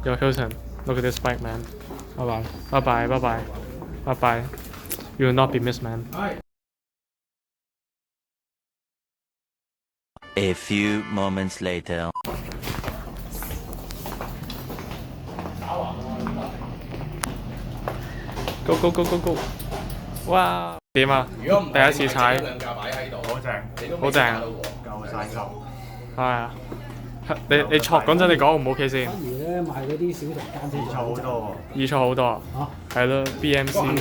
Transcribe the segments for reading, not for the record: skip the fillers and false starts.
Yo, Hilton, look at this bike, man. Bye bye. Bye bye. Bye bye. Bye bye. You will not be missed, man. A few moments later. Go go go go go！ 哇，點啊？第一次踩，好正，好正啊！夠晒夠。係啊，你錯嗰陣你講好唔 OK 先？不如咧賣嗰啲小童單車易錯好多易錯好多啊！係咯 ，BMC。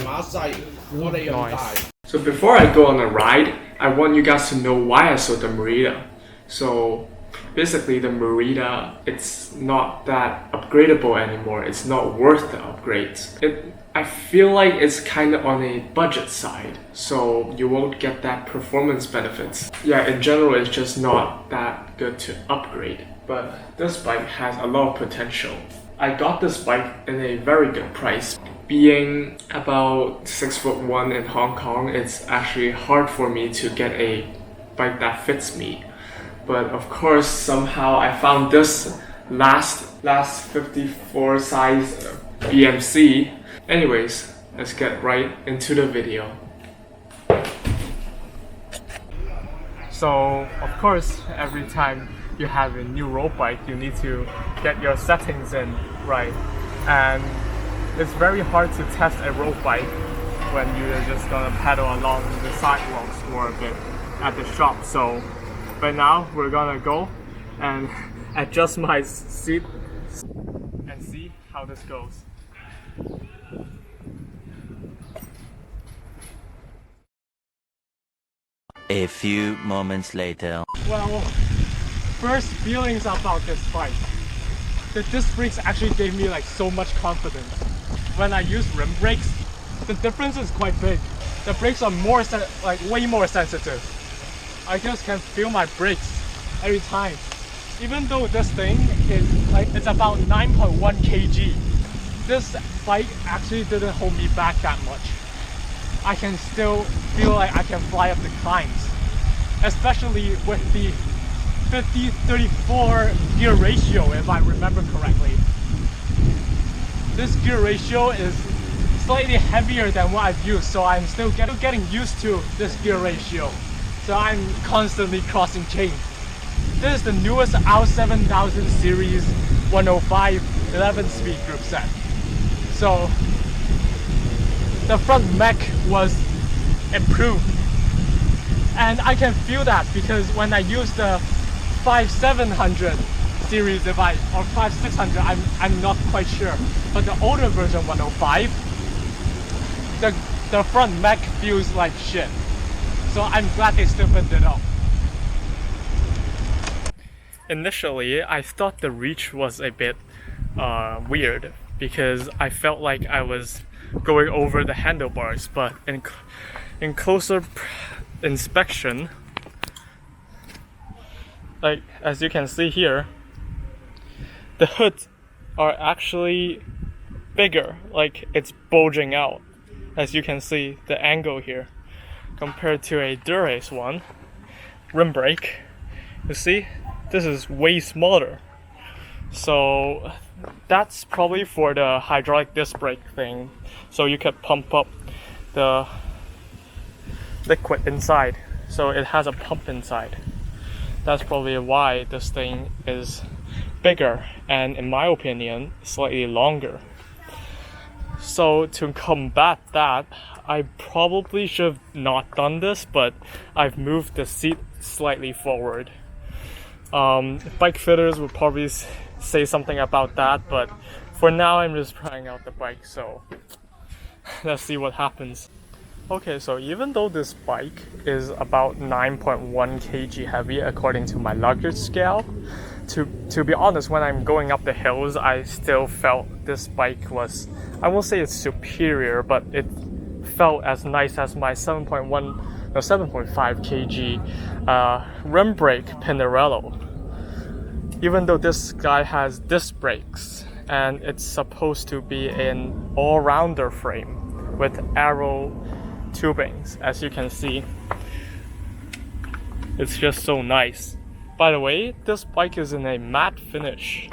Nice. So before I go on a ride, I want you guys to know why I sold the Merida. So basically the Merida, it's not that upgradable anymore. It's not worth the upgrades. I feel like it's kind of on a budget side, so you won't get that performance benefits. Yeah, in general, it's just not that good to upgrade. But this bike has a lot of potential. I got this bike in a very good price. Being about 6'1" in Hong Kong, it's actually hard for me to get a bike that fits me. But of course, somehow I found this last 54 size BMC. Anyways, let's get right into the video. So, of course, every time you have a new road bike, you need to get your settings in right. And it's very hard to test a road bike when you're just gonna pedal along the sidewalks for a bit at the shop. So, right now, we're gonna go and adjust my seat and see how this goes. A few moments later. Well, first feelings about this bike. The disc brakes actually gave me like so much confidence. When I use rim brakes, the difference is quite big. The brakes are way more sensitive. I just can feel my brakes every time. Even though this thing is it's about 9.1 kg, this bike actually didn't hold me back that much. I can still feel like I can fly up the climbs, especially with the 50-34 gear ratio, if I remember correctly. This gear ratio is slightly heavier than what I've used, so I'm still getting used to this gear ratio. So I'm constantly crossing chains. This is the newest R7000 series 105 11-speed group set. So the front mech was improved, and I can feel that because when I use the 5700 series, or 5600, I'm not quite sure, but the older version 105, the front mech feels like shit. So I'm glad they stiffened it up. Initially, I thought the reach was a bit weird because I felt like I was going over the handlebars, but in closer inspection, like as you can see here, the hoods are actually bigger, like it's bulging out, as you can see the angle here, compared to a Dura-Ace one rim brake. You see, this is way smaller. So that's probably for the hydraulic disc brake thing, so you can pump up the liquid inside, so it has a pump inside. That's probably why this thing is bigger and, in my opinion, slightly longer. So to combat that, I probably should have not done this, but I've moved the seat slightly forward. Bike fitters would probably say something about that, but for now I'm just trying out the bike, so let's see what happens. Okay, so even though this bike is about 9.1 kg heavy according to my luggage scale, to be honest, when I'm going up the hills, I still felt this bike was, I won't say it's superior, but it felt as nice as my 7.5 kg rim brake Pinarello. Even though this guy has disc brakes and it's supposed to be an all-rounder frame with aero tubings, as you can see. It's just so nice. By the way, this bike is in a matte finish,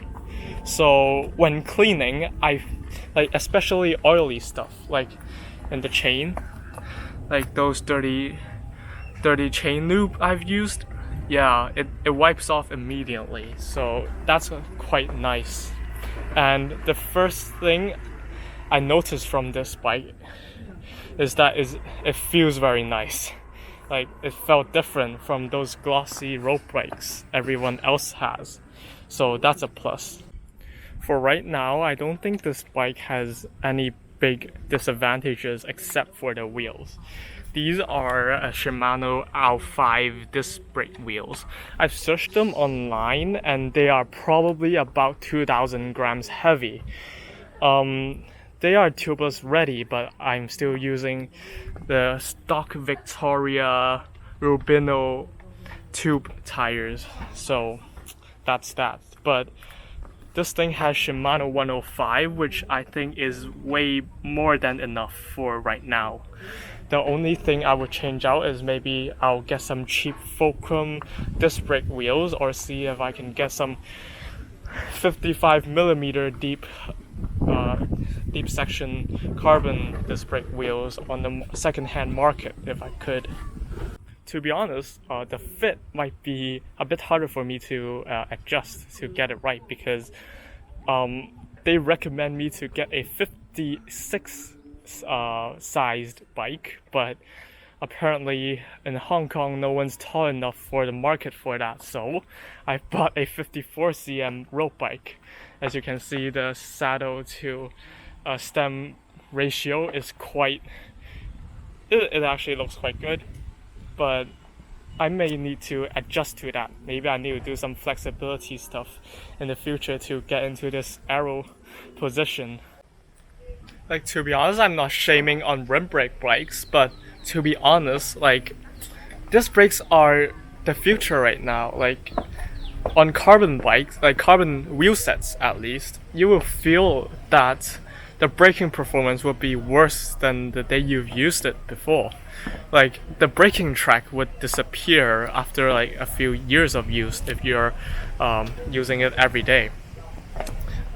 So when cleaning, I like especially oily stuff like in the chain, like those dirty chain lube I've used. Yeah, it wipes off immediately, so that's quite nice. And the first thing I noticed from this bike is that it feels very nice. Like, it felt different from those glossy road bikes everyone else has. So that's a plus. For right now, I don't think this bike has any big disadvantages except for the wheels. These are a Shimano R5 disc brake wheels. I've searched them online and they are probably about 2,000 grams heavy. They are tubeless ready, but I'm still using the stock Victoria Rubino tube tires, so that's that. But this thing has Shimano 105, which I think is way more than enough for right now. The only thing I would change out is maybe I'll get some cheap Fulcrum disc brake wheels, or see if I can get some 55mm deep section carbon disc brake wheels on the second-hand market if I could. To be honest, the fit might be a bit harder for me to adjust to get it right, because they recommend me to get a 56 sized bike, but apparently in Hong Kong no one's tall enough for the market for that, so I bought a 54 cm road bike. As you can see, the saddle to stem ratio is it actually looks quite good, but I may need to adjust to that. Maybe I need to do some flexibility stuff in the future to get into this aero position. Like, to be honest, I'm not shaming on rim brake bikes, but to be honest, like, disc brakes are the future right now. Like, on carbon bikes, like carbon wheel sets at least, you will feel that the braking performance will be worse than the day you've used it before. Like, the braking track would disappear after like a few years of use if you're using it every day.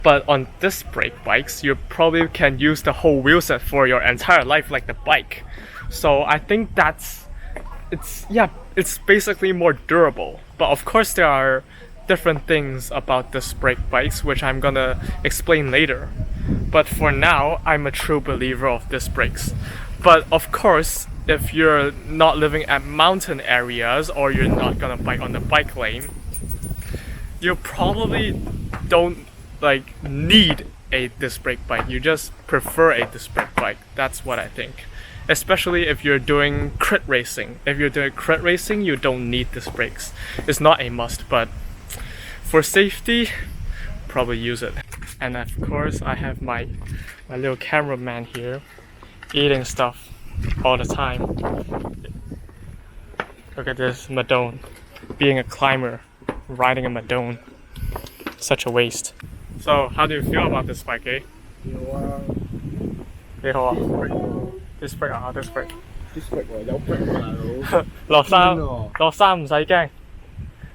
But on disc brake bikes, you probably can use the whole wheel set for your entire life, like the bike. So I think it's basically more durable. But of course there are different things about disc brake bikes which I'm gonna explain later. But for now, I'm a true believer of disc brakes. But of course, if you're not living at mountain areas or you're not gonna bike on the bike lane, you probably don't need a disc brake bike. You just prefer a disc brake bike. That's what I think. Especially if you're doing crit racing. If you're doing crit racing, you don't need disc brakes. It's not a must, but for safety, probably use it. And of course, I have my little cameraman here eating stuff all the time. Look at this Madone. Being a climber, riding a Madone. Such a waste. So, how do you feel about this bike, eh? 幾好啊 Disc brake 啊 Disc brake 喎，有 brake 喎，大佬。落山唔使驚，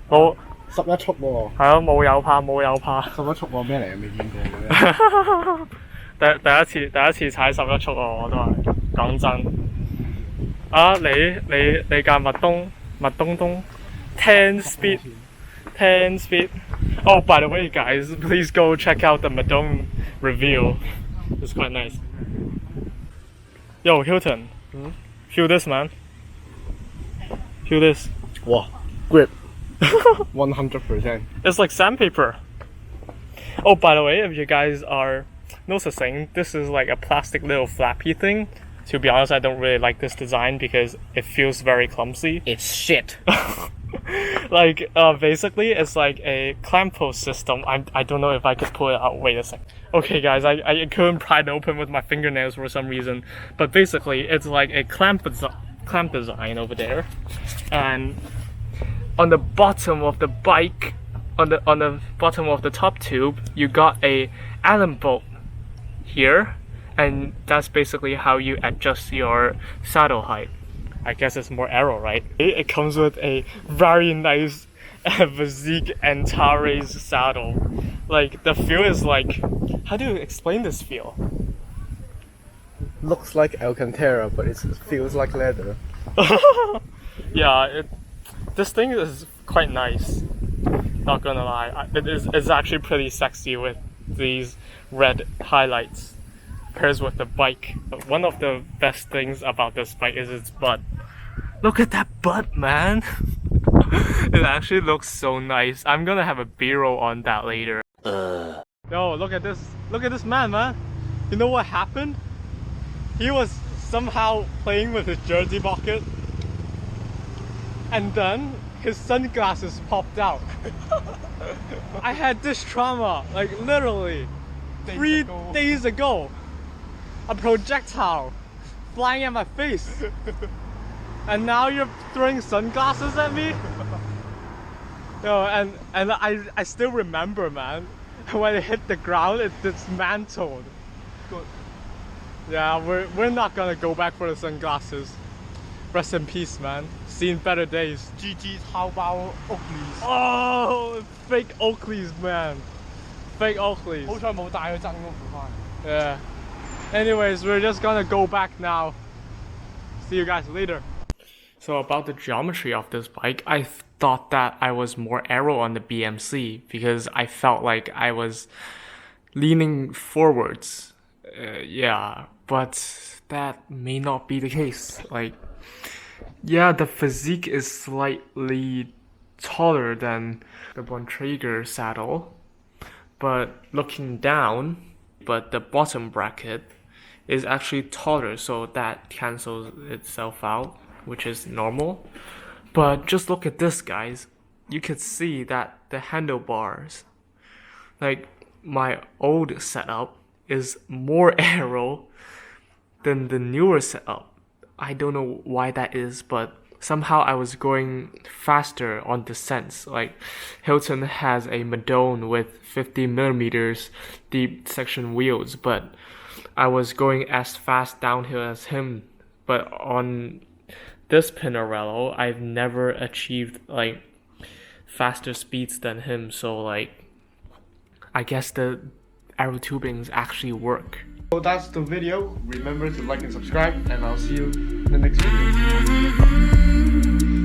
冇11速喎。係咯，冇有怕冇有怕。11速喎，咩嚟啊？未見過嘅。第一次踩11速啊，我都係講真。啊，你架麥東 10 speed。Oh, by the way, guys, please go check out the Madone review. It's quite nice. Yo, Hilton, feel this, man. Feel this. Wow, grip. 100%. It's like sandpaper. Oh, by the way, if you guys are noticing, this is like a plastic little flappy thing. To be honest, I don't really like this design because it feels very clumsy. It's shit. Like, basically, it's like a clamp post system. I don't know if I could pull it out. Wait a sec. Okay, guys, I couldn't pry it open with my fingernails for some reason. But basically, it's like a clamp design over there. And on the bottom of the bike, on the bottom of the top tube, you got a Allen bolt here. And that's basically how you adjust your saddle height. I guess it's more aero, right? It comes with a very nice Physique Antares saddle. Like the feel is like, how do you explain this feel? Looks like Alcantara, but it feels like leather. Yeah, this thing is quite nice. Not gonna lie, it's actually pretty sexy with these red highlights. Pairs with the bike. But one of the best things about this bike is its butt. Look at that butt, man. It actually looks so nice. I'm gonna have a B-roll on that later. Yo, look at this. Look at this man, man. You know what happened? He was somehow playing with his jersey pocket, and then his sunglasses popped out. I had this trauma, like literally 3 days ago. A projectile flying at my face. And now you're throwing sunglasses at me? No, and I still remember, man. When it hit the ground, it dismantled. Yeah, we're not gonna go back for the sunglasses. Rest in peace, man. Seen better days. GG 抄包 Oakleys， Oh, fake Oakleys, man. Fake Oakleys. 好彩冇帶佢真嗰副翻。 Yeah. Anyways, we're just gonna go back now. See you guys later. So about the geometry of this bike, I thought that I was more aero on the BMC because I felt like I was leaning forwards. Yeah, but that may not be the case. Like, yeah, the physique is slightly taller than the Bontrager saddle, but looking down, but the bottom bracket is actually taller, so that cancels itself out, which is normal. But just look at this, guys. You could see that the handlebars, like my old setup, is more aero than the newer setup. I don't know why that is, but somehow I was going faster on descents. Like Hilton has a Madone with 50mm deep section wheels, but I was going as fast downhill as him. But on this Pinarello, I've never achieved like faster speeds than him, so like I guess the aero tubings actually work. So that's the video. Remember to like and subscribe, and I'll see you in the next video.